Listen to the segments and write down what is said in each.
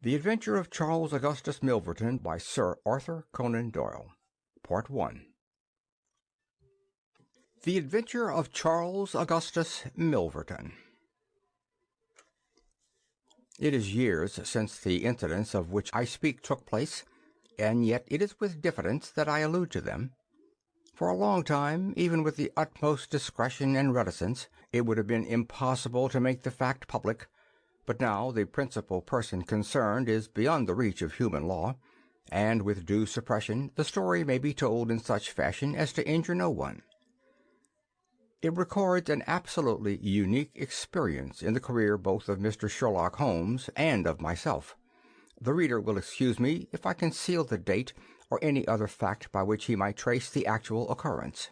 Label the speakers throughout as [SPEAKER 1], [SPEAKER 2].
[SPEAKER 1] The Adventure of Charles Augustus Milverton by Sir Arthur Conan Doyle. Part 1. The Adventure of Charles Augustus Milverton. It is years since the incidents of which I speak took place, and yet it is with diffidence that I allude to them. For a long time, even with the utmost discretion and reticence, it would have been impossible to make the fact public. But now the principal person concerned is beyond the reach of human law, and with due suppression the story may be told in such fashion as to injure no one. It records an absolutely unique experience in the career both of Mr. Sherlock Holmes and of myself. The reader will excuse me if I conceal the date or any other fact by which he might trace the actual occurrence.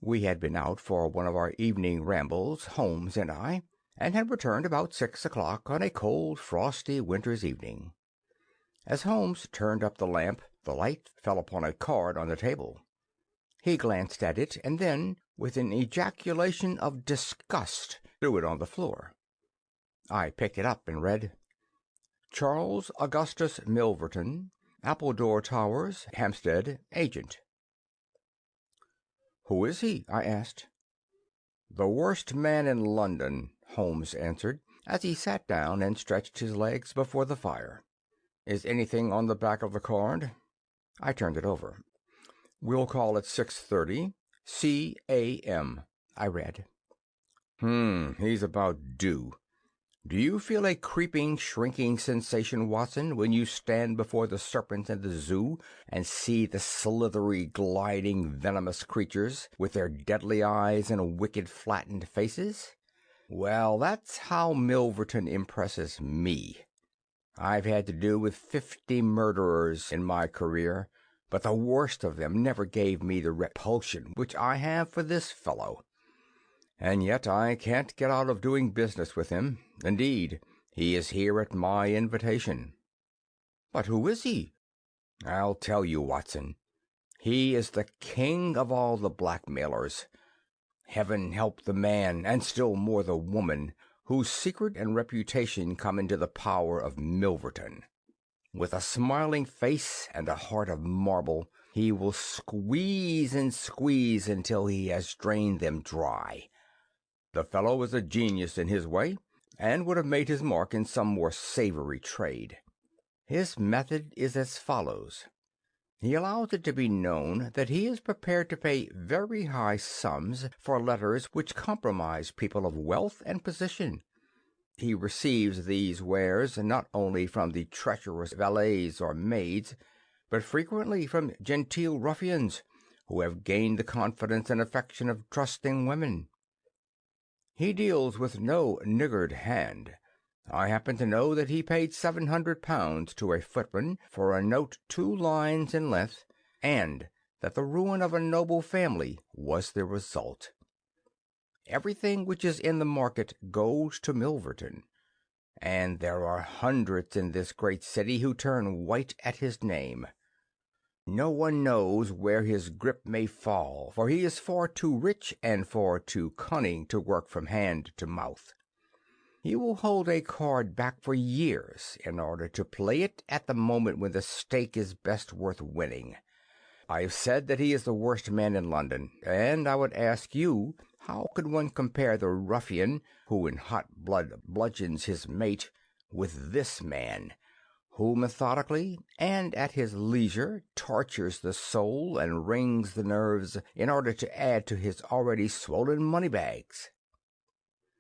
[SPEAKER 1] We had been out for one of our evening rambles, Holmes and I, and had returned about 6 o'clock on a cold, frosty winter's evening. As Holmes turned up the lamp, the light fell upon a card on the table. He glanced at it, and then, with an ejaculation of disgust, threw it on the floor. I picked it up and read, "Charles Augustus Milverton, Appledore Towers, Hampstead, Agent." "Who is he?" I asked. "The worst man in London," Holmes answered, as he sat down and stretched his legs before the fire. "Is anything on the back of the card?" I turned it over. "We'll call it 6:30, C.A.M." I read. He's about due. Do you feel a creeping, shrinking sensation, Watson, when you stand before the serpents in the zoo and see the slithery, gliding, venomous creatures with their deadly eyes and wicked, flattened faces? Well, that's how Milverton impresses me. I've had to do with 50 murderers in my career, but the worst of them never gave me the repulsion which I have for this fellow. And yet I can't get out of doing business with him. Indeed, he is here at my invitation." "But who is he?" "I'll tell you, Watson. He is the king of all the blackmailers. Heaven help the man, and still more the woman, whose secret and reputation come into the power of Milverton. With a smiling face and a heart of marble, he will squeeze and squeeze until he has drained them dry. The fellow is a genius in his way, and would have made his mark in some more savory trade. His method is as follows. He allows it to be known that he is prepared to pay very high sums for letters which compromise people of wealth and position. He receives these wares not only from the treacherous valets or maids, but frequently from genteel ruffians who have gained the confidence and affection of trusting women. He deals with no niggard hand. I happen to know that he paid £700 to a footman for a note 2 lines in length, and that the ruin of a noble family was the result. Everything which is in the market goes to Milverton, and there are hundreds in this great city who turn white at his name. No one knows where his grip may fall, for he is far too rich and far too cunning to work from hand to mouth. He will hold a card back for years in order to play it at the moment when the stake is best worth winning. I have said that he is the worst man in London, and I would ask you, how could one compare the ruffian who in hot blood bludgeons his mate with this man, who methodically and at his leisure tortures the soul and wrings the nerves in order to add to his already swollen money-bags?"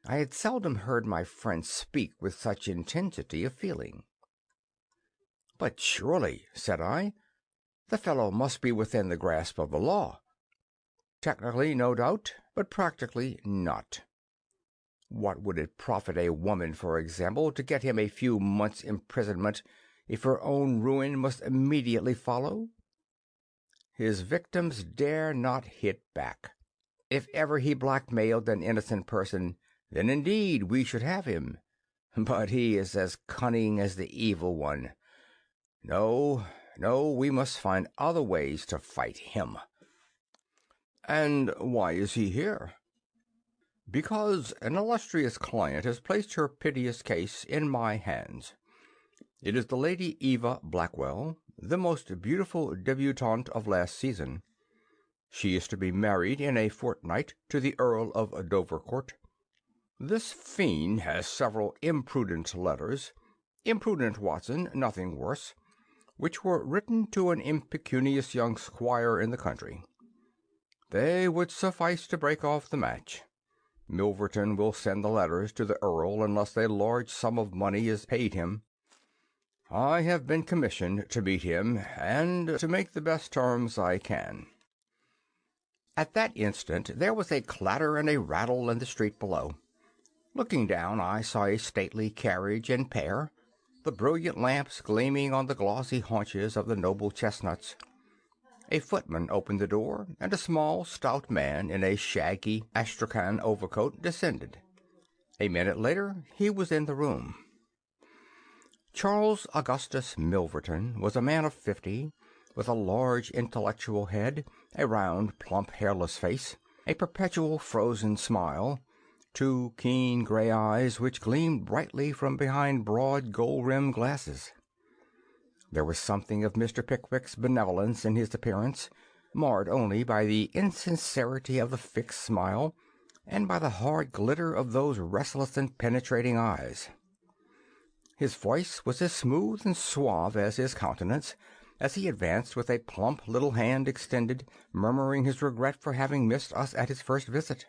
[SPEAKER 1] I had seldom heard my friend speak with such intensity of feeling. "But surely," said I, "the fellow must be within the grasp of the law." "Technically, no doubt, but practically not. What would it profit a woman, for example, to get him a few months' imprisonment if her own ruin must immediately follow? His victims dare not hit back. If ever he blackmailed an innocent person, then indeed we should have him. But he is as cunning as the evil one. No, we must find other ways to fight him." "And why is he here?" "Because an illustrious client has placed her piteous case in my hands. It is the Lady Eva Blackwell, the most beautiful debutante of last season. She is to be married in a fortnight to the Earl of Dovercourt. This fiend has several imprudent letters, imprudent, Watson, nothing worse, which were written to an impecunious young squire in the country. They would suffice to break off the match. Milverton will send the letters to the Earl unless a large sum of money is paid him. I have been commissioned to meet him, and to make the best terms I can." At that instant there was a clatter and a rattle in the street below. Looking down, I saw a stately carriage and pair, the brilliant lamps gleaming on the glossy haunches of the noble chestnuts. A footman opened the door, and a small, stout man in a shaggy astrakhan overcoat descended. A minute later he was in the room. Charles Augustus Milverton was a man of 50, with a large intellectual head, a round, plump, hairless face, a perpetual frozen smile, two keen grey eyes which gleamed brightly from behind broad gold-rimmed glasses. There was something of Mr. Pickwick's benevolence in his appearance, marred only by the insincerity of the fixed smile and by the hard glitter of those restless and penetrating eyes. His voice was as smooth and suave as his countenance, as he advanced with a plump little hand extended, murmuring his regret for having missed us at his first visit.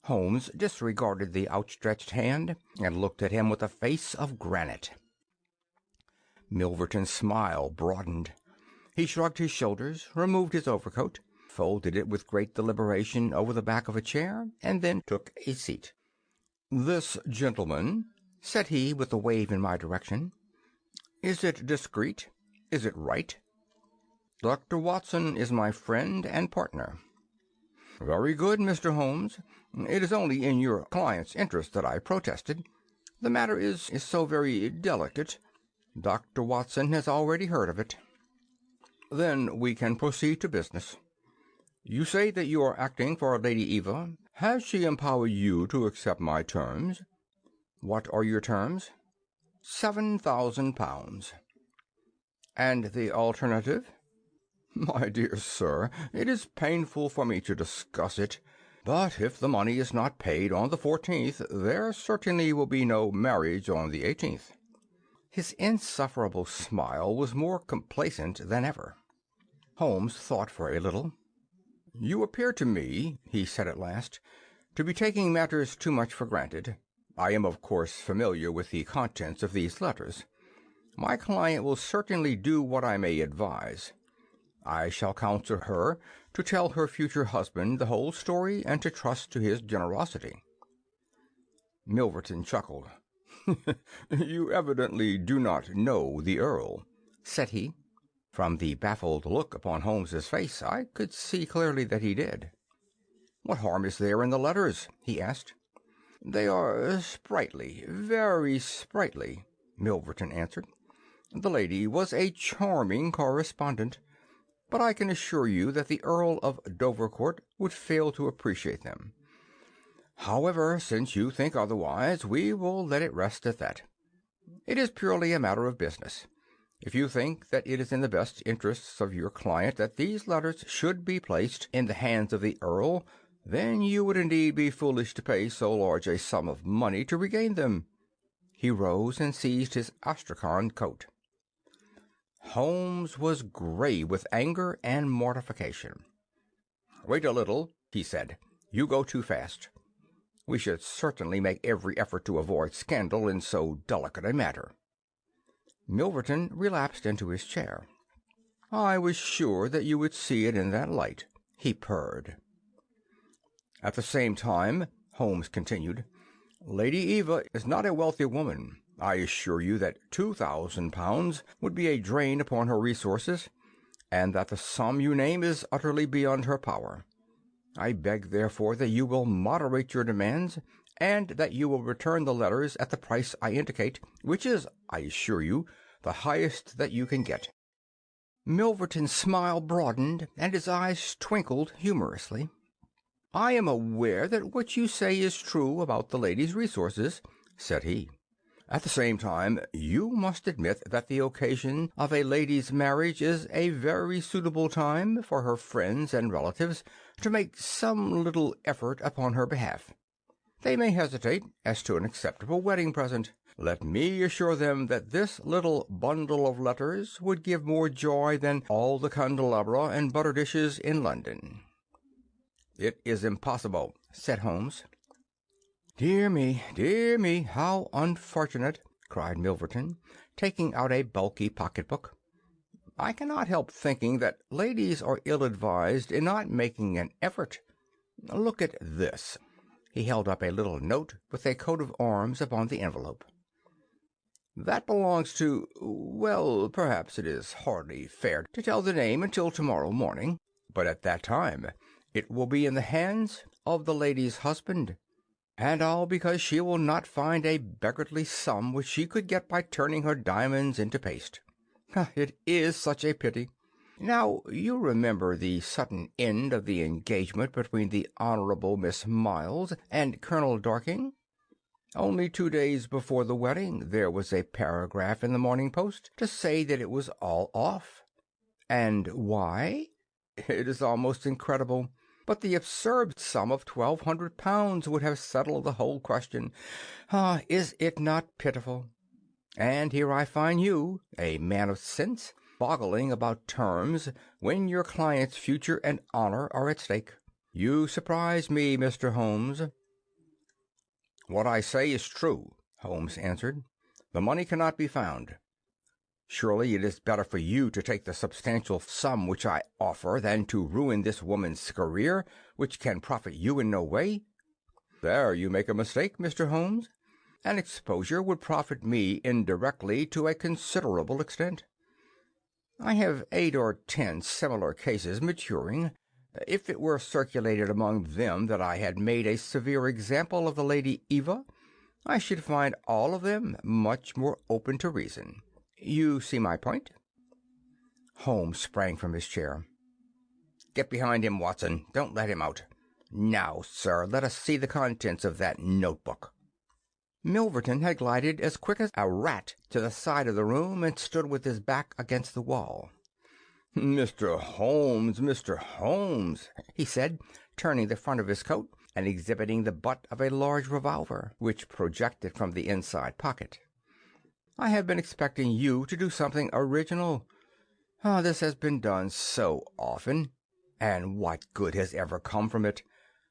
[SPEAKER 1] Holmes disregarded the outstretched hand, and looked at him with a face of granite. Milverton's smile broadened. He shrugged his shoulders, removed his overcoat, folded it with great deliberation over the back of a chair, and then took a seat. "This gentleman," said he, with a wave in my direction, "is it discreet? Is it right?" "Dr. Watson is my friend and partner." "Very good, Mr. Holmes. It is only in your client's interest that I protested. The matter is so very delicate. Dr. Watson has already heard of it." "Then we can proceed to business. You say that you are acting for Lady Eva. Has she empowered you to accept my terms?" "What are your terms?" £7,000. "And the alternative?" "My dear sir, it is painful for me to discuss it, but if the money is not paid on the 14th, there certainly will be no marriage on the 18th. His insufferable smile was more complacent than ever. Holmes thought for a little. "You appear to me," he said at last, "to be taking matters too much for granted. I am, of course, familiar with the contents of these letters. My client will certainly do what I may advise. I shall counsel her to tell her future husband the whole story and to trust to his generosity." Milverton chuckled. "You evidently do not know the Earl," said he. From the baffled look upon Holmes's face I could see clearly that he did. "What harm is there in the letters?" he asked. "They are sprightly, very sprightly," Milverton answered. "The lady was a charming correspondent, but I can assure you that the Earl of Dovercourt would fail to appreciate them. However, since you think otherwise, we will let it rest at that. It is purely a matter of business. If you think that it is in the best interests of your client that these letters should be placed in the hands of the Earl, then you would indeed be foolish to pay so large a sum of money to regain them." He rose and seized his astrakhan coat. Holmes was grey with anger and mortification. "Wait a little," he said. "You go too fast. We should certainly make every effort to avoid scandal in so delicate a matter." Milverton relapsed into his chair. "I was sure that you would see it in that light," he purred. "At the same time," Holmes continued, "Lady Eva is not a wealthy woman. I assure you that £2,000 would be a drain upon her resources, and that the sum you name is utterly beyond her power. I beg, therefore, that you will moderate your demands, and that you will return the letters at the price I indicate, which is, I assure you, the highest that you can get." Milverton's smile broadened, and his eyes twinkled humorously. "I am aware that what you say is true about the lady's resources," said he. At the same time, you must admit that the occasion of a lady's marriage is a very suitable time for her friends and relatives to make some little effort upon her behalf. They may hesitate as to an acceptable wedding present. Let me assure them that this little bundle of letters would give more joy than all the candelabra and butter dishes in London." "It is impossible," said Holmes. Dear me, how unfortunate," cried Milverton, taking out a bulky pocketbook. "I cannot help thinking that ladies are ill-advised in not making an effort. Look at this." He held up a little note with a coat of arms upon the envelope. "That belongs to—well, perhaps it is hardly fair to tell the name until tomorrow morning, but at that time it will be in the hands of the lady's husband, and all because she will not find a beggarly sum which she could get by turning her diamonds into paste. It is such a pity. Now, you remember the sudden end of the engagement between the Honourable Miss Miles and Colonel Dorking? Only 2 days before the wedding there was a paragraph in the Morning Post to say that it was all off. And why? It is almost incredible, but the absurd sum of £1,200 would have settled the whole question. Is it not pitiful? And here I find you, a man of sense, boggling about terms when your client's future and honour are at stake. You surprise me, Mr. Holmes." "What I say is true," Holmes answered. "The money cannot be found. Surely it is better for you to take the substantial sum which I offer than to ruin this woman's career, which can profit you in no way." "There you make a mistake, Mr. Holmes. An exposure would profit me indirectly to a considerable extent. I have 8 or 10 similar cases maturing. If it were circulated among them that I had made a severe example of the Lady Eva, I should find all of them much more open to reason. You see my point?" Holmes sprang from his chair. "Get behind him, Watson. Don't let him out. Now, sir, let us see the contents of that notebook." Milverton had glided as quick as a rat to the side of the room and stood with his back against the wall. Mr. Holmes," he said, turning the front of his coat and exhibiting the butt of a large revolver, which projected from the inside pocket. "I have been expecting you to do something original. This has been done so often, and what good has ever come from it?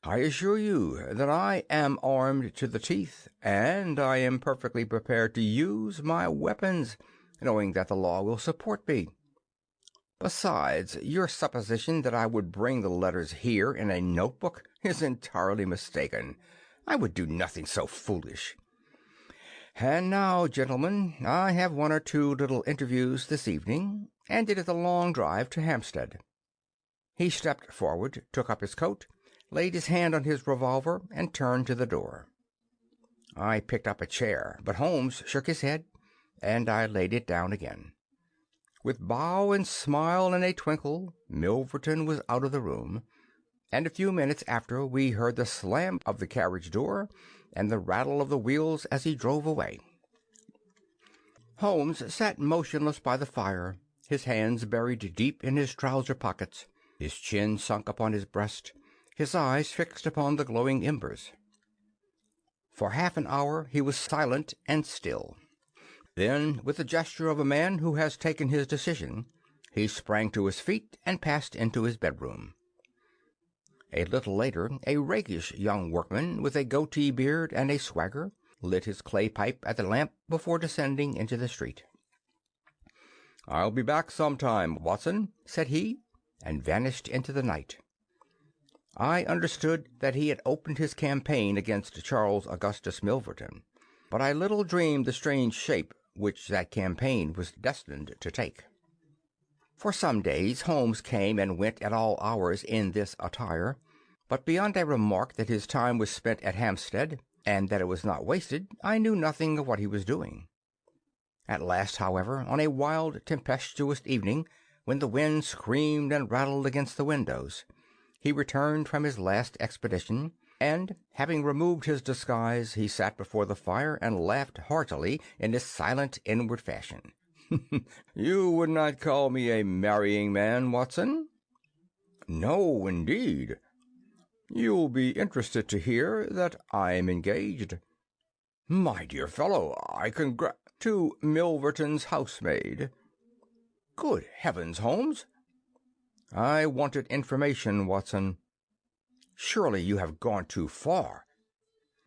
[SPEAKER 1] I assure you that I am armed to the teeth, and I am perfectly prepared to use my weapons, knowing that the law will support me. Besides, your supposition that I would bring the letters here in a notebook is entirely mistaken. I would do nothing so foolish. And now, gentlemen, I have 1 or 2 little interviews this evening, and it is a long drive to Hampstead." He stepped forward, took up his coat, laid his hand on his revolver, and turned to the door. I picked up a chair, but Holmes shook his head, and I laid it down again. With bow and smile and a twinkle, Milverton was out of the room, and a few minutes after we heard the slam of the carriage door and the rattle of the wheels as he drove away. Holmes sat motionless by the fire, his hands buried deep in his trouser pockets, his chin sunk upon his breast, his eyes fixed upon the glowing embers. For half an hour he was silent and still. Then, with the gesture of a man who has taken his decision, he sprang to his feet and passed into his bedroom. A little later, a rakish young workman, with a goatee beard and a swagger, lit his clay pipe at the lamp before descending into the street. "I'll be back some time, Watson," said he, and vanished into the night. I understood that he had opened his campaign against Charles Augustus Milverton, but I little dreamed the strange shape which that campaign was destined to take. For some days Holmes came and went at all hours in this attire, but beyond a remark that his time was spent at Hampstead, and that it was not wasted, I knew nothing of what he was doing. At last, however, on a wild, tempestuous evening, when the wind screamed and rattled against the windows, he returned from his last expedition, And, having removed his disguise, he sat before the fire and laughed heartily in his silent inward fashion. "You would not call me a marrying man, Watson?" "No, indeed." "You'll be interested to hear that I'm engaged." "My dear fellow, I to Milverton's housemaid." "Good heavens, Holmes!" "I wanted information, Watson." "Surely you have gone too far."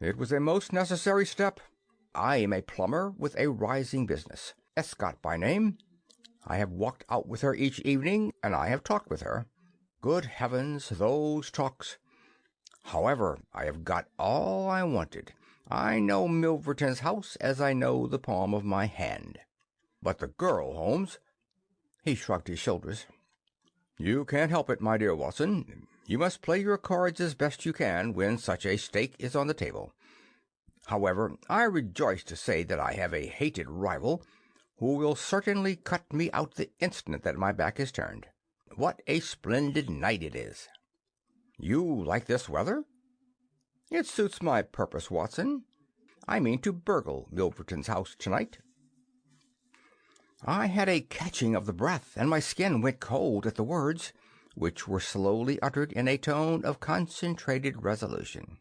[SPEAKER 1] "It was a most necessary step. I am a plumber with a rising business, Escott by name. I have walked out with her each evening, and I have talked with her. Good heavens, those talks! However, I have got all I wanted. I know Milverton's house as I know the palm of my hand." "But the girl, Holmes?" He shrugged his shoulders. "You can't help it, my dear Watson. You must play your cards as best you can when such a stake is on the table. However, I rejoice to say that I have a hated rival who will certainly cut me out the instant that my back is turned. What a splendid night it is!" "You like this weather?" "It suits my purpose, Watson. I mean to burgle Milverton's house tonight." I had a catching of the breath, and my skin went cold at the words, which were slowly uttered in a tone of concentrated resolution.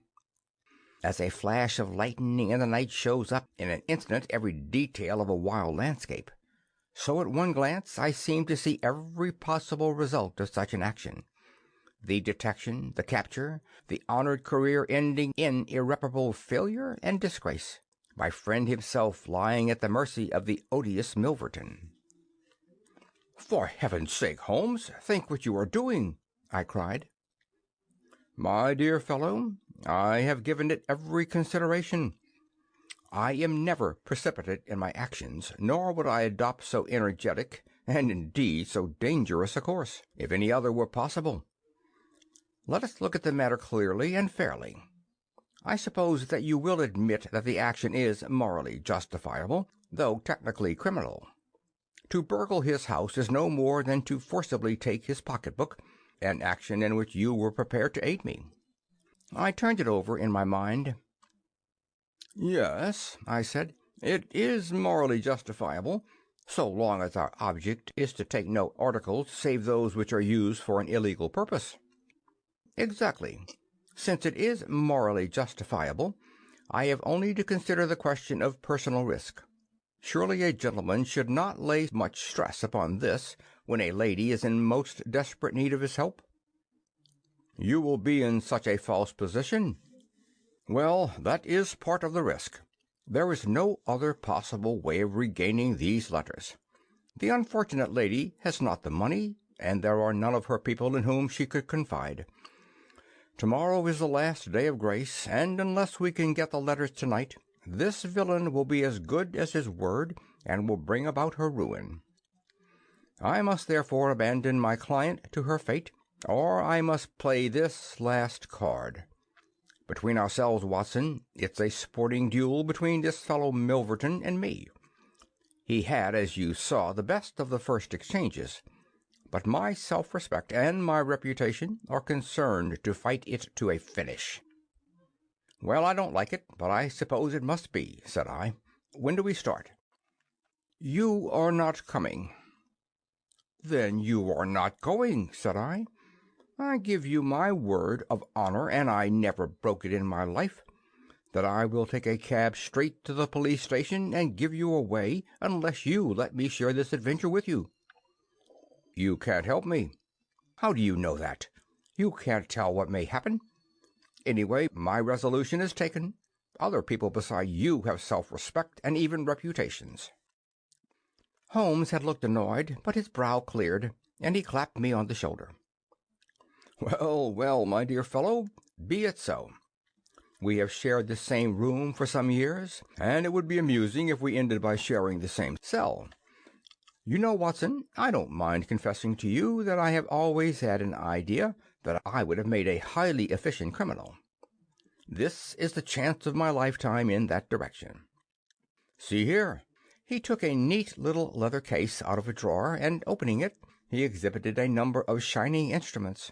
[SPEAKER 1] As a flash of lightning in the night shows up in an instant every detail of a wild landscape, so at one glance I seemed to see every possible result of such an action: the detection, the capture, the honored career ending in irreparable failure and disgrace, my friend himself lying at the mercy of the odious Milverton. "For heaven's sake, Holmes, think what you are doing!" I cried. "My dear fellow, I have given it every consideration. I am never precipitate in my actions, nor would I adopt so energetic, and indeed so dangerous a course, if any other were possible. Let us look at the matter clearly and fairly. I suppose that you will admit that the action is morally justifiable, though technically criminal. To burgle his house is no more than to forcibly take his pocketbook, an action in which you were prepared to aid me." I turned it over in my mind. "Yes," I said, "it is morally justifiable, so long as our object is to take no articles save those which are used for an illegal purpose." "Exactly. Since it is morally justifiable, I have only to consider the question of personal risk. Surely a gentleman should not lay much stress upon this when a lady is in most desperate need of his help." "You will be in such a false position." "Well, that is part of the risk. There is no other possible way of regaining these letters. The unfortunate lady has not the money, and there are none of her people in whom she could confide. Tomorrow is the last day of grace, and unless we can get the letters tonight, this villain will be as good as his word and will bring about her ruin. I must therefore abandon my client to her fate, or I must play this last card. Between ourselves, Watson, it's a sporting duel between this fellow Milverton and me. He had, as you saw, the best of the first exchanges, but my self-respect and my reputation are concerned to fight it to a finish." "Well, I don't like it, but I suppose it must be," said I. "When do we start?" "You are not coming." "Then you are not going," said I. "I give you my word of honor, and I never broke it in my life, that I will take a cab straight to the police station and give you away unless you let me share this adventure with you." "You can't help me." "How do you know that? You can't tell what may happen. Anyway, my resolution is taken. Other people beside you have self-respect and even reputations." Holmes had looked annoyed, but his brow cleared, and he clapped me on the shoulder. "Well, well, my dear fellow, be it so. We have shared the same room for some years, and it would be amusing if we ended by sharing the same cell. You know, Watson, I don't mind confessing to you that I have always had an idea that I would have made a highly efficient criminal. This is the chance of my lifetime in that direction. See here." He took a neat little leather case out of a drawer, and opening it, he exhibited a number of shining instruments.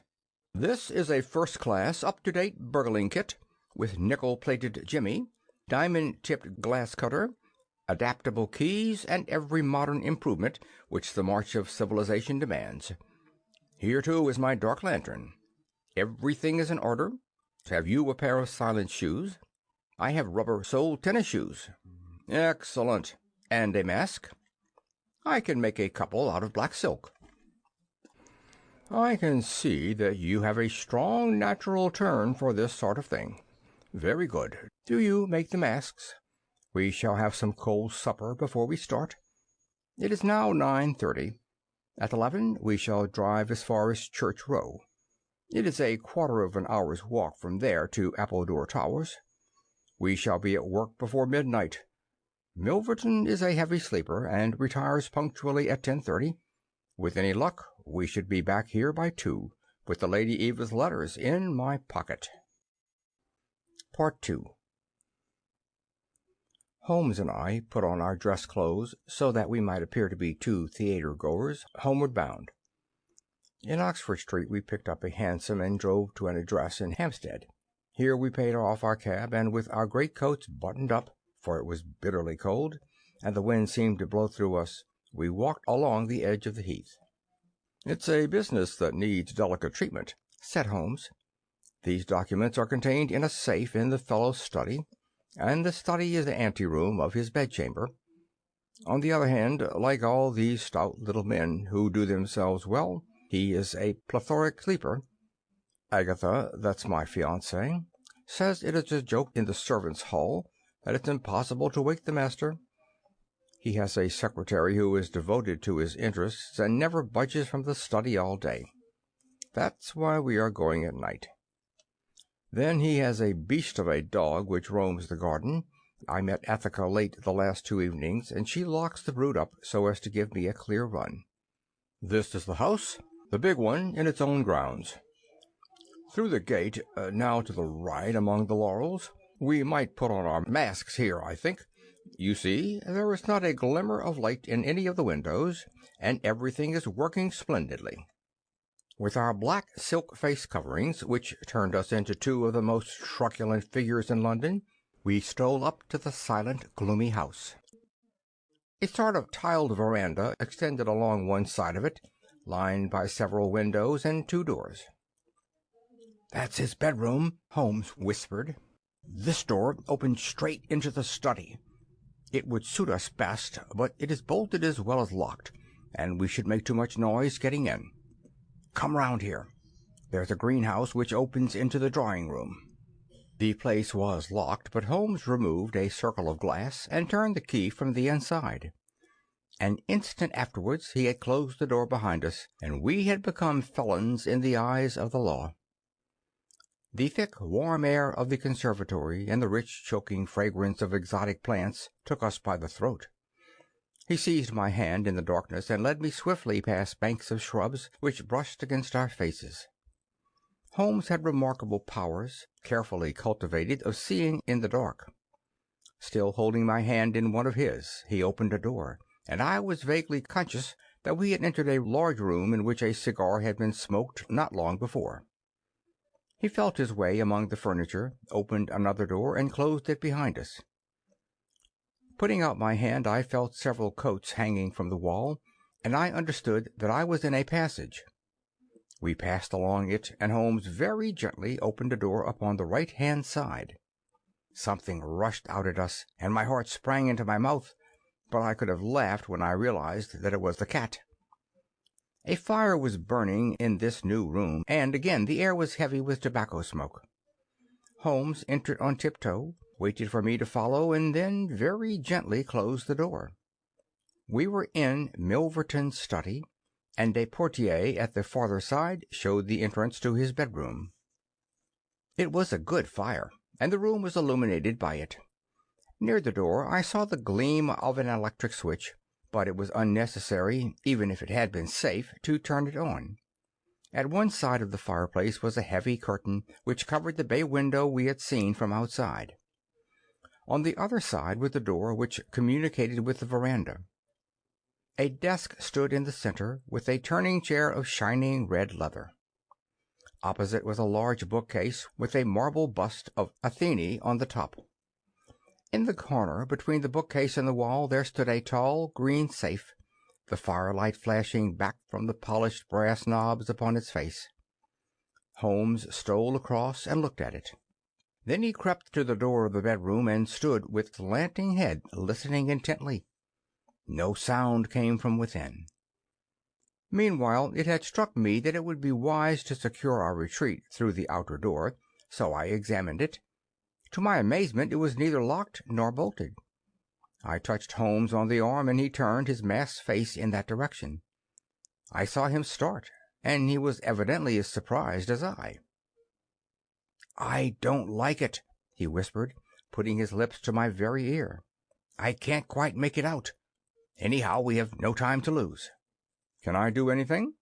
[SPEAKER 1] "This is a first-class, up-to-date burgling kit, with nickel-plated jimmy, diamond-tipped glass cutter, adaptable keys, and every modern improvement which the march of civilization demands. Here, too, is my dark lantern. Everything is in order. Have you a pair of silent shoes? I have rubber-soled tennis shoes. Excellent. And a mask? I can make a couple out of black silk. I can see that you have a strong natural turn for this sort of thing. Very good. Do you make the masks? We shall have some cold supper before we start. It is now 9:30. At 11 we shall drive as far as Church Row. It is a quarter of an hour's walk from there to Appledore Towers. We shall be at work before midnight. Milverton is a heavy sleeper and retires punctually at 10:30. With any luck, we should be back here by 2, with the Lady Eva's letters in my pocket. Part 2. Holmes and I put on our dress clothes so that we might appear to be two theatre-goers, homeward bound. In Oxford Street we picked up a hansom and drove to an address in Hampstead. Here we paid off our cab, and with our greatcoats buttoned up, for it was bitterly cold, and the wind seemed to blow through us, we walked along the edge of the heath. "It's a business that needs delicate treatment," said Holmes. "These documents are contained in a safe in the fellow's study, and the study is the anteroom of his bedchamber. On the other hand, like all these stout little men who do themselves well, he is a plethoric sleeper. Agatha, that's my fiancée, says it is a joke in the servants' hall that it's impossible to wake the master. He has a secretary who is devoted to his interests and never budges from the study all day. That's why we are going at night. Then he has a beast of a dog which roams the garden. I met Ethica late the last 2 evenings, and she locks the brood up so as to give me a clear run. This is the house, the big one, in its own grounds. Through the gate, now to the right among the laurels. We might put on our masks here, I think. You see, there is not a glimmer of light in any of the windows, and everything is working splendidly. With our black silk face coverings, which turned us into 2 of the most truculent figures in London, we stole up to the silent, gloomy house. A sort of tiled veranda extended along one side of it, lined by several windows and 2 doors. "That's his bedroom," Holmes whispered. "This door opens straight into the study. It would suit us best, but it is bolted as well as locked, and we should make too much noise getting in. Come round here. There's a greenhouse which opens into the drawing-room." The place was locked, but Holmes removed a circle of glass and turned the key from the inside. An instant afterwards he had closed the door behind us, and we had become felons in the eyes of the law. The thick, warm air of the conservatory and the rich, choking fragrance of exotic plants took us by the throat. He seized my hand in the darkness and led me swiftly past banks of shrubs which brushed against our faces. Holmes had remarkable powers, carefully cultivated, of seeing in the dark. Still holding my hand in one of his, he opened a door, and I was vaguely conscious that we had entered a large room in which a cigar had been smoked not long before. He felt his way among the furniture, opened another door, and closed it behind us. Putting out my hand, I felt several coats hanging from the wall, and I understood that I was in a passage. We passed along it, and Holmes very gently opened a door upon the right-hand side. Something rushed out at us, and my heart sprang into my mouth, but I could have laughed when I realized that it was the cat. A fire was burning in this new room, and again the air was heavy with tobacco smoke. Holmes entered on tiptoe, waited for me to follow, and then very gently closed the door. We were in Milverton's study, and a portière at the farther side showed the entrance to his bedroom. It was a good fire, and the room was illuminated by it. Near the door I saw the gleam of an electric switch, but it was unnecessary, even if it had been safe, to turn it on. At one side of the fireplace was a heavy curtain which covered the bay window we had seen from outside. On the other side was the door which communicated with the veranda. A desk stood in the center, with a turning chair of shining red leather. Opposite was a large bookcase with a marble bust of Athene on the top. In the corner between the bookcase and the wall there stood a tall green safe, the firelight flashing back from the polished brass knobs upon its face. Holmes stole across and looked at it. Then he crept to the door of the bedroom and stood with slanting head listening intently. No sound came from within. Meanwhile it had struck me that it would be wise to secure our retreat through the outer door, so I examined it. To my amazement it was neither locked nor bolted. I touched Holmes on the arm, and he turned his masked face in that direction. I saw him start, and he was evidently as surprised as I. "I don't like it," he whispered, putting his lips to my very ear. "I can't quite make it out. Anyhow, we have no time to lose." "Can I do anything?"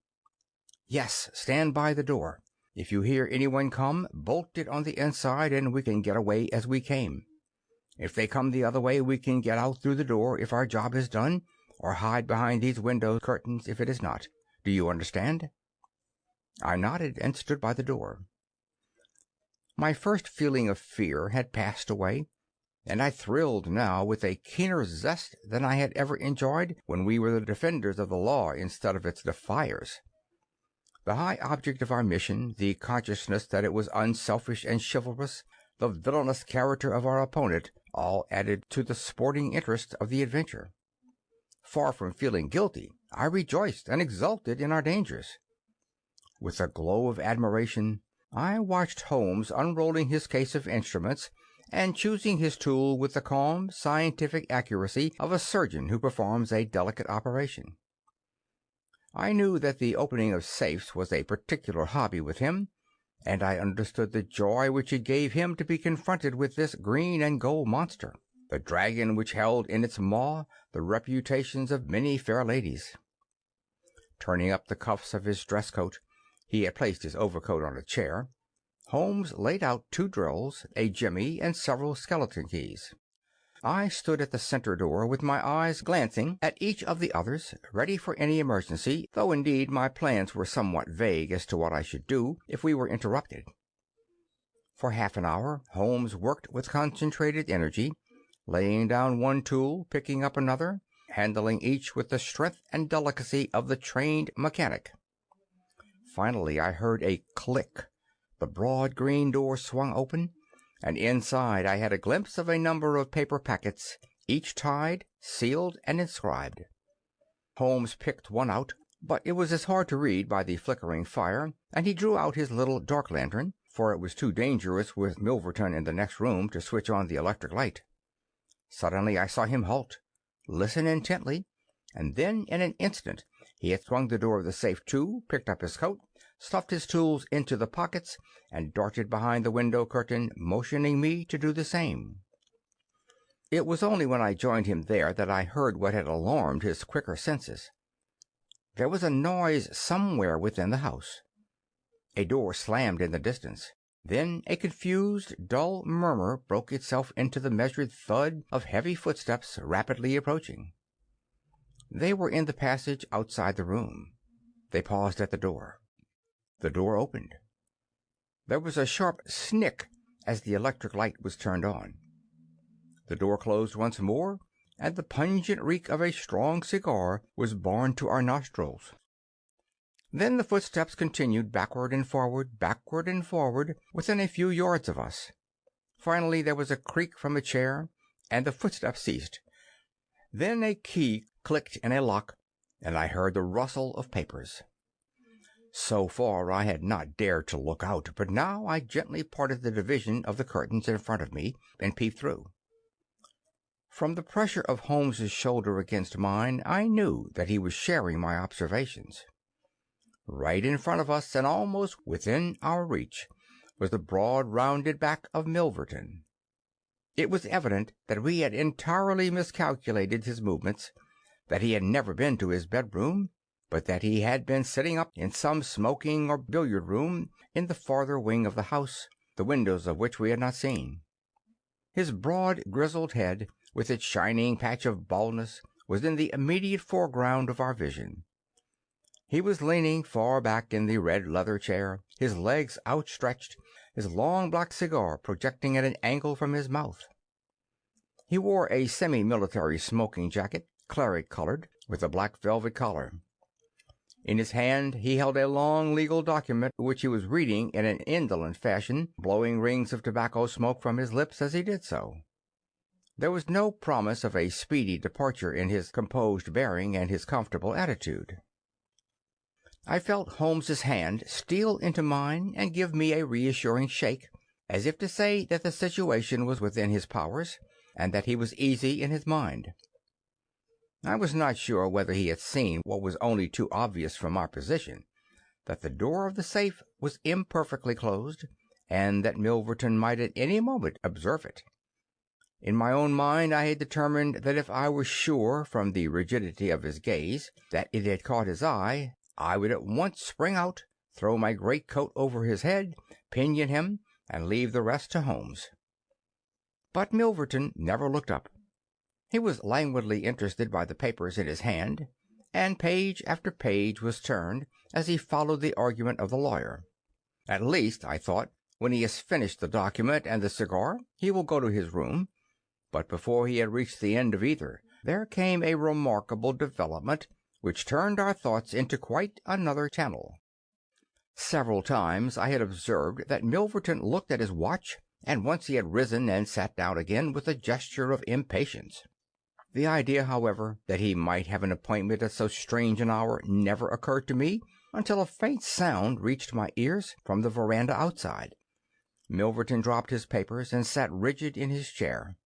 [SPEAKER 1] "Yes, stand by the door. If you hear anyone come, bolt it on the inside, and we can get away as we came. If they come the other way, we can get out through the door if our job is done, or hide behind these window curtains if it is not. Do you understand?" I nodded and stood by the door. My first feeling of fear had passed away, and I thrilled now with a keener zest than I had ever enjoyed when we were the defenders of the law instead of its defiers. The high object of our mission, the consciousness that it was unselfish and chivalrous, the villainous character of our opponent, all added to the sporting interest of the adventure. Far from feeling guilty, I rejoiced and exulted in our dangers. With a glow of admiration, I watched Holmes unrolling his case of instruments and choosing his tool with the calm, scientific accuracy of a surgeon who performs a delicate operation. I knew that the opening of safes was a particular hobby with him, and I understood the joy which it gave him to be confronted with this green and gold monster, the dragon which held in its maw the reputations of many fair ladies. Turning up the cuffs of his dress coat, he had placed his overcoat on a chair. Holmes laid out 2 drills, a jemmy, and several skeleton keys. I stood at the center door with my eyes glancing at each of the others, ready for any emergency, though indeed my plans were somewhat vague as to what I should do if we were interrupted. For half an hour Holmes worked with concentrated energy, laying down one tool, picking up another, handling each with the strength and delicacy of the trained mechanic. Finally I heard a click. The broad green door swung open, and inside I had a glimpse of a number of paper packets, each tied, sealed, and inscribed. Holmes picked one out, but it was as hard to read by the flickering fire, and he drew out his little dark lantern, for it was too dangerous with Milverton in the next room to switch on the electric light. Suddenly I saw him halt, listen intently, and then in an instant he had swung the door of the safe to, picked up his coat, stuffed his tools into the pockets, and darted behind the window curtain, motioning me to do the same. It was only when I joined him there that I heard what had alarmed his quicker senses. There was a noise somewhere within the house. A door slammed in the distance. Then a confused, dull murmur broke itself into the measured thud of heavy footsteps rapidly approaching. They were in the passage outside the room. They paused at the door. The door opened. There was a sharp snick as the electric light was turned on. The door closed once more, and the pungent reek of a strong cigar was borne to our nostrils. Then the footsteps continued backward and forward, within a few yards of us. Finally there was a creak from a chair, and the footsteps ceased. Then a key clicked in a lock, and I heard the rustle of papers. So far I had not dared to look out, but now I gently parted the division of the curtains in front of me and peeped through. From the pressure of Holmes's shoulder against mine I knew that he was sharing my observations. Right in front of us and almost within our reach was the broad rounded back of Milverton. It was evident that we had entirely miscalculated his movements, that he had never been to his bedroom, but that he had been sitting up in some smoking or billiard room in the farther wing of the house, the windows of which we had not seen. His broad grizzled head, with its shining patch of baldness, was in the immediate foreground of our vision. He was leaning far back in the red leather chair, his legs outstretched, his long black cigar projecting at an angle from his mouth. He wore a semi-military smoking jacket, claret-colored, with a black velvet collar. In his hand he held a long legal document which he was reading in an indolent fashion, blowing rings of tobacco smoke from his lips as he did so. There was no promise of a speedy departure in his composed bearing and his comfortable attitude. I felt Holmes's hand steal into mine and give me a reassuring shake, as if to say that the situation was within his powers, and that he was easy in his mind. I was not sure whether he had seen what was only too obvious from our position, that the door of the safe was imperfectly closed, and that Milverton might at any moment observe it. In my own mind I had determined that if I was sure, from the rigidity of his gaze, that it had caught his eye, I would at once spring out, throw my great coat over his head, pinion him, and leave the rest to Holmes. But Milverton never looked up. He was languidly interested by the papers in his hand, and page after page was turned as he followed the argument of the lawyer. At least, I thought, when he has finished the document and the cigar, he will go to his room. But before he had reached the end of either, there came a remarkable development which turned our thoughts into quite another channel. Several times I had observed that Milverton looked at his watch, and once he had risen and sat down again with a gesture of impatience. The idea, however, that he might have an appointment at so strange an hour never occurred to me until a faint sound reached my ears from the veranda outside. Milverton dropped his papers and sat rigid in his chair.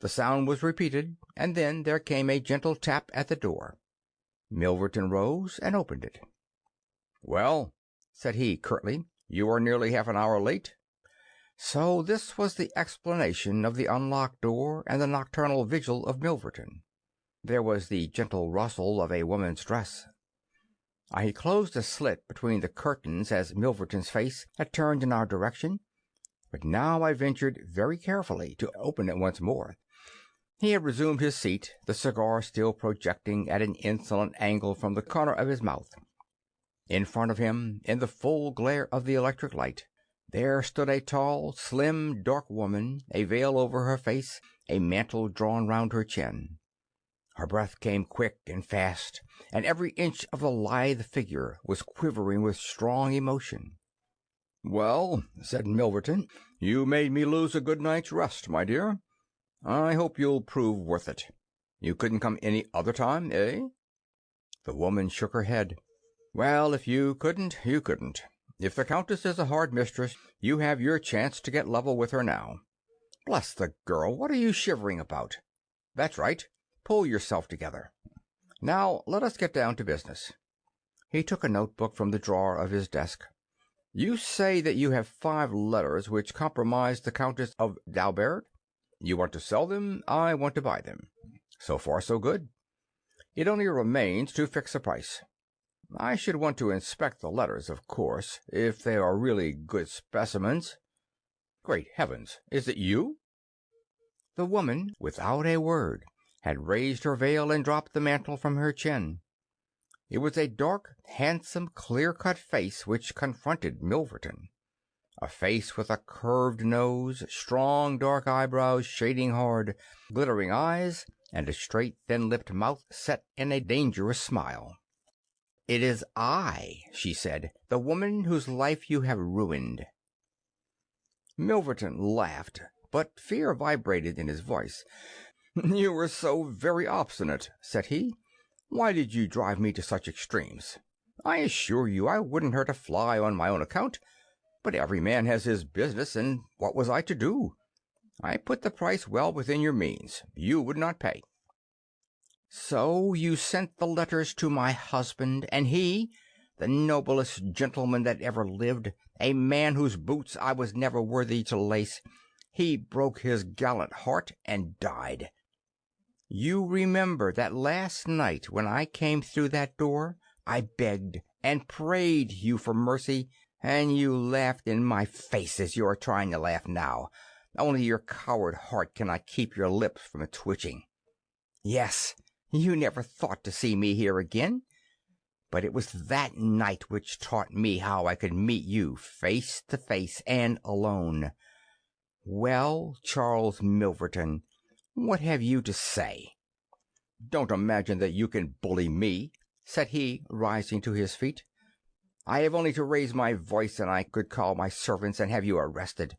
[SPEAKER 1] The sound was repeated, and then there came a gentle tap at the door. Milverton rose and opened it. "Well," said he curtly, "you are nearly half an hour late." So this was the explanation of the unlocked door and the nocturnal vigil of Milverton. There was the gentle rustle of a woman's dress. I had closed a slit between the curtains as Milverton's face had turned in our direction, but now I ventured very carefully to open it once more. He had resumed his seat, the cigar still projecting at an insolent angle from the corner of his mouth. In front of him, in the full glare of the electric light, there stood a tall, slim, dark woman, a veil over her face, a mantle drawn round her chin. Her breath came quick and fast, and every inch of the lithe figure was quivering with strong emotion. "Well," said Milverton, "you made me lose a good night's rest, my dear. I hope you'll prove worth it. You couldn't come any other time, eh?" The woman shook her head. "Well, if you couldn't, you couldn't. If the Countess is a hard mistress, you have your chance to get level with her now. Bless the girl, what are you shivering about? That's right. Pull yourself together. Now let us get down to business." He took a notebook from the drawer of his desk. "You say that you have 5 letters which compromise the Countess of Dalbert. You want to sell them, I want to buy them. So far so good. It only remains to fix a price. I should want to inspect the letters, of course, if they are really good specimens. Great heavens, is it you?" The woman, without a word, had raised her veil and dropped the mantle from her chin. It was a dark, handsome, clear-cut face which confronted Milverton. A face with a curved nose, strong dark eyebrows shading hard, glittering eyes, and a straight thin-lipped mouth set in a dangerous smile. "It is I," she said, "the woman whose life you have ruined." Milverton laughed, but fear vibrated in his voice. "You were so very obstinate," said he. "Why did you drive me to such extremes? I assure you I wouldn't hurt a fly on my own account. But every man has his business, and what was I to do? I put the price well within your means. You would not pay." "So you sent the letters to my husband, and he, the noblest gentleman that ever lived, a man whose boots I was never worthy to lace, he broke his gallant heart and died. You remember that last night when I came through that door, I begged and prayed you for mercy, and you laughed in my face as you are trying to laugh now, only your coward heart cannot keep your lips from twitching. Yes, you never thought to see me here again. But it was that night which taught me how I could meet you face to face and alone. Well, Charles Milverton, what have you to say?" "Don't imagine that you can bully me," said he, rising to his feet. "I have only to raise my voice and I could call my servants and have you arrested.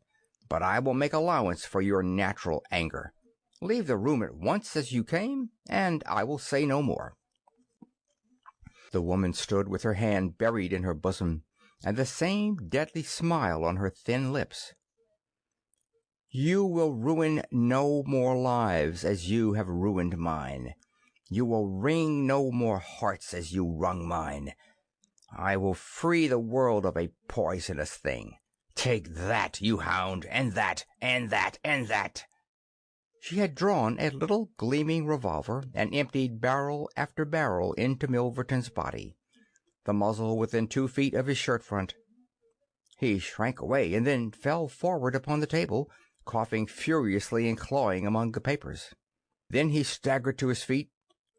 [SPEAKER 1] But I will make allowance for your natural anger. Leave the room at once as you came, and I will say no more." The woman stood with her hand buried in her bosom, and the same deadly smile on her thin lips. "You will ruin no more lives as you have ruined mine. You will wring no more hearts as you wrung mine. I will free the world of a poisonous thing. Take that, you hound, and that, and that, and that." She had drawn a little gleaming revolver and emptied barrel after barrel into Milverton's body, the muzzle within 2 feet of his shirt front. He shrank away and then fell forward upon the table, coughing furiously and clawing among the papers. Then he staggered to his feet,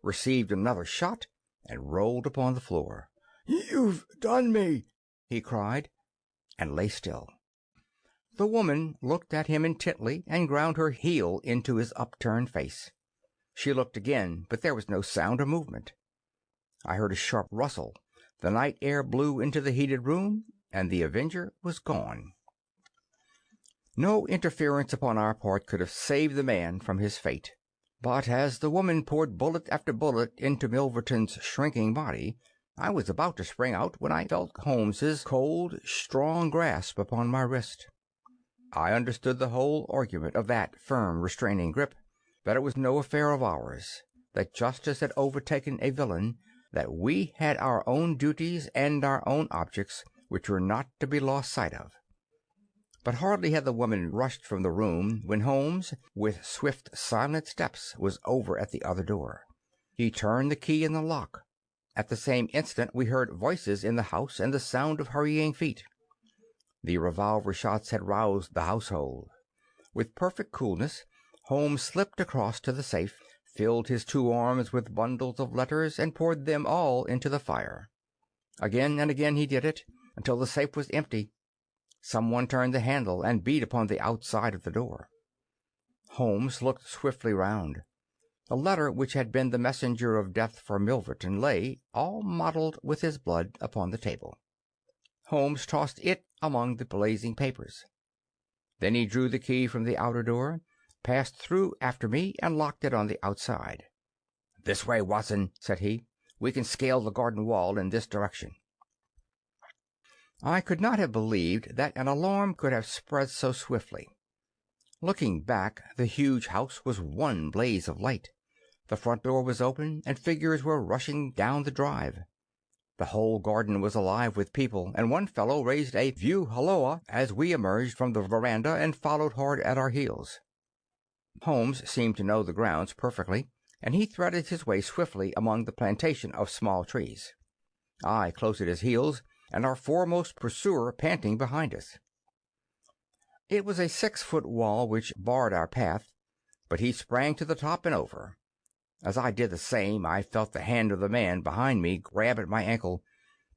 [SPEAKER 1] received another shot, and rolled upon the floor. "You've done me!" he cried, and lay still. The woman looked at him intently and ground her heel into his upturned face. She looked again, but there was no sound or movement. I heard a sharp rustle. The night air blew into the heated room, and the avenger was gone. No interference upon our part could have saved the man from his fate. But as the woman poured bullet after bullet into Milverton's shrinking body, I was about to spring out when I felt Holmes's cold, strong grasp upon my wrist. I understood the whole argument of that firm, restraining grip, that it was no affair of ours, that justice had overtaken a villain, that we had our own duties and our own objects which were not to be lost sight of. But hardly had the woman rushed from the room when Holmes, with swift, silent steps, was over at the other door. He turned the key in the lock. At the same instant we heard voices in the house and the sound of hurrying feet. The revolver shots had roused the household. With perfect coolness, Holmes slipped across to the safe, filled his 2 arms with bundles of letters, and poured them all into the fire. Again and again he did it, until the safe was empty. Someone turned the handle and beat upon the outside of the door. Holmes looked swiftly round. The letter which had been the messenger of death for Milverton lay, all mottled with his blood, upon the table. Holmes tossed it among the blazing papers. Then he drew the key from the outer door, passed through after me, and locked it on the outside. "This way, Watson," said he. "We can scale the garden wall in this direction." I could not have believed that an alarm could have spread so swiftly. Looking back, the huge house was one blaze of light. The front door was open, and figures were rushing down the drive. The whole garden was alive with people, and one fellow raised a view halloa as we emerged from the veranda and followed hard at our heels. Holmes seemed to know the grounds perfectly, and he threaded his way swiftly among the plantation of small trees. I close at his heels, and our foremost pursuer panting behind us. It was a 6-foot wall which barred our path, but he sprang to the top and over. As I did the same, I felt the hand of the man behind me grab at my ankle,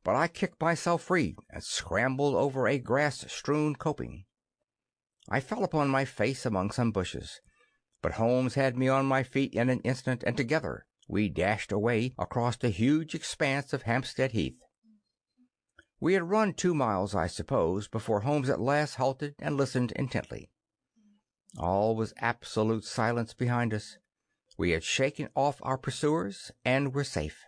[SPEAKER 1] but I kicked myself free and scrambled over a grass-strewn coping. I fell upon my face among some bushes, but Holmes had me on my feet in an instant, and together we dashed away across the huge expanse of Hampstead Heath. We had run 2 miles, I suppose, before Holmes at last halted and listened intently. All was absolute silence behind us. We had shaken off our pursuers and were safe.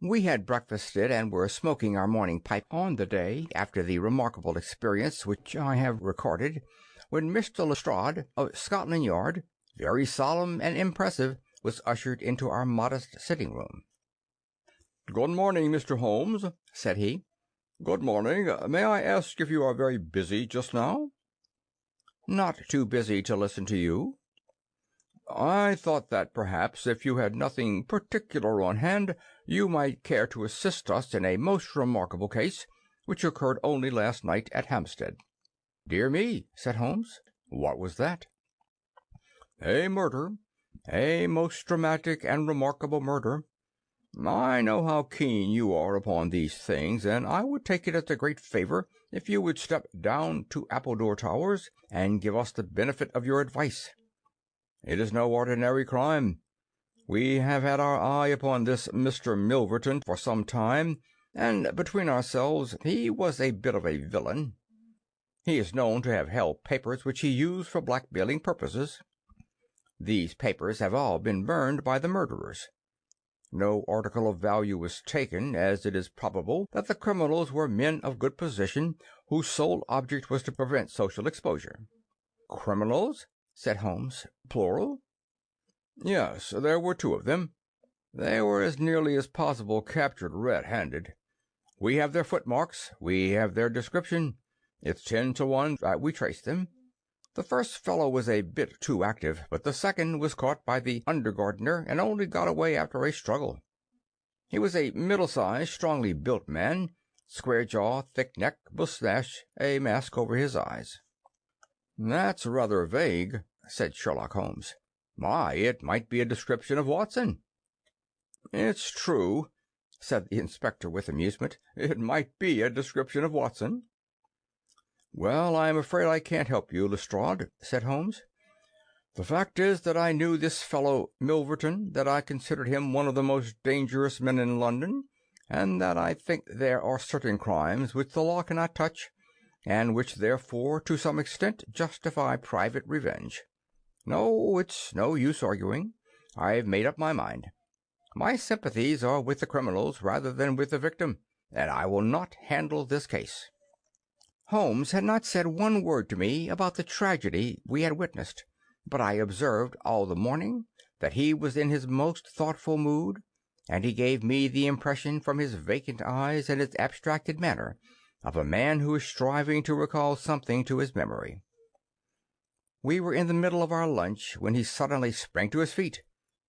[SPEAKER 1] We had breakfasted and were smoking our morning pipe on the day after the remarkable experience which I have recorded, when Mr. Lestrade of Scotland Yard, very solemn and impressive, was ushered into our modest sitting-room. "Good morning, Mr. Holmes," said he. "Good morning. May I ask if you are very busy just now?" "Not too busy to listen to you." "I thought that perhaps, if you had nothing particular on hand, you might care to assist us in a most remarkable case which occurred only last night at Hampstead." "Dear me," said Holmes. "What was that?" "A murder. A most dramatic and remarkable murder. I know how keen you are upon these things, and I would take it as a great favor if you would step down to Appledore Towers and give us the benefit of your advice. It is no ordinary crime. We have had our eye upon this Mr. Milverton for some time, and between ourselves he was a bit of a villain. He is known to have held papers which he used for blackmailing purposes. These papers have all been burned by the murderers. No article of value was taken, as it is probable that the criminals were men of good position whose sole object was to prevent social exposure." "Criminals?" said Holmes. "Plural?" "Yes, there were 2 of them. They were as nearly as possible captured red-handed. We have their footmarks, we have their description. It's 10 to 1 that we trace them. The first fellow was a bit too active, but the second was caught by the under-gardener and only got away after a struggle. He was a middle-sized, strongly built man, square jaw, thick neck, moustache, a mask over his eyes." "That's rather vague," said Sherlock Holmes. "Why, it might be a description of Watson." "It's true," said the inspector with amusement. "It might be a description of Watson." "Well, I'm afraid I can't help you, Lestrade," said Holmes. "The fact is that I knew this fellow Milverton, that I considered him one of the most dangerous men in London, and that I think there are certain crimes which the law cannot touch, and which therefore to some extent justify private revenge. No, it's no use arguing. I've made up my mind. My sympathies are with the criminals rather than with the victim, and I will not handle this case." Holmes had not said one word to me about the tragedy we had witnessed, but I observed all the morning that he was in his most thoughtful mood, and he gave me the impression from his vacant eyes and his abstracted manner of a man who is striving to recall something to his memory. We were in the middle of our lunch when he suddenly sprang to his feet.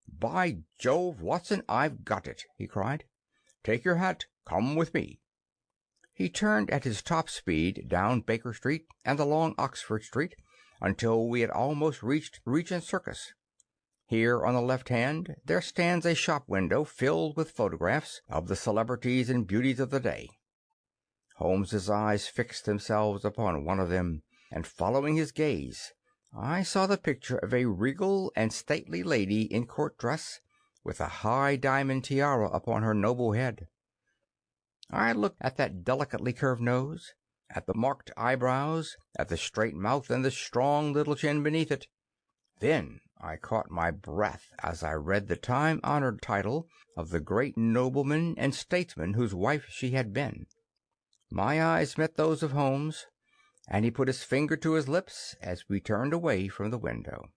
[SPEAKER 1] "By Jove, Watson, I've got it!" he cried. "Take your hat. Come with me." He turned at his top speed down Baker Street and along Oxford Street until we had almost reached Regent Circus. Here on the left hand there stands a shop window filled with photographs of the celebrities and beauties of the day. Holmes's eyes fixed themselves upon one of them, and following his gaze I saw the picture of a regal and stately lady in court dress, with a high diamond tiara upon her noble head. I looked at that delicately curved nose, at the marked eyebrows, at the straight mouth and the strong little chin beneath it. Then I caught my breath as I read the time-honored title of the great nobleman and statesman whose wife she had been. My eyes met those of Holmes, and he put his finger to his lips as we turned away from the window.